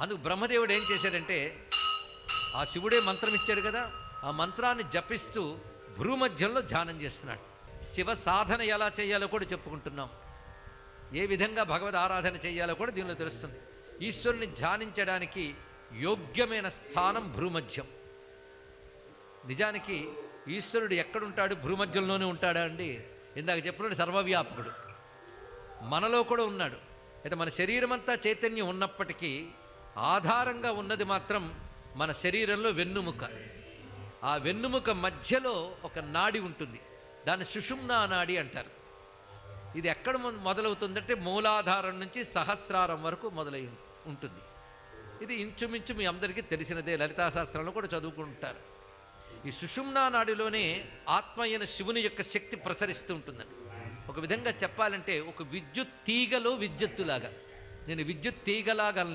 అందుకు బ్రహ్మదేవుడు ఏం చేశాడంటే, ఆ శివుడే మంత్రం ఇచ్చాడు కదా, ఆ మంత్రాన్ని జపిస్తూ భ్రూమధ్యంలో ధ్యానం చేస్తున్నాడు. శివ సాధన ఎలా చేయాలో కూడా చెప్పుకుంటున్నాం. ఏ విధంగా భగవద్ ఆరాధన చేయాలో కూడా దీనిలో తెలుస్తుంది. ఈశ్వరుని ధ్యానించడానికి యోగ్యమైన స్థానం భ్రూమధ్యం. నిజానికి ఈశ్వరుడు ఎక్కడుంటాడు? భ్రూమధ్యంలోనే ఉంటాడా అండి? ఇందాక చెప్పినట్టు సర్వవ్యాపకుడు మనలో కూడా ఉన్నాడు. అయితే మన శరీరం అంతా చైతన్యం ఉన్నప్పటికీ ఆధారంగా ఉన్నది మాత్రం మన శరీరంలో వెన్నుముక. ఆ వెన్నుముక మధ్యలో ఒక నాడి ఉంటుంది, దాన్ని సుషుమ్నా నాడి అంటారు. ఇది ఎక్కడ మొదలవుతుందంటే మూలాధారం నుంచి సహస్రారం వరకు మొదలై ఉంటుంది. ఇది ఇంచుమించు మీ అందరికీ తెలిసినదే, లలితాశాస్త్రంలో కూడా చదువుకుంటారు. ఈ సుషుమ్నా నాడిలోనే ఆత్మ అయిన శివుని యొక్క శక్తి ప్రసరిస్తూ ఉంటుందండి. ఒక విధంగా చెప్పాలంటే ఒక విద్యుత్ తీగలో విద్యుత్తులాగా. నేను విద్యుత్ తీగలాగా అనలేదు.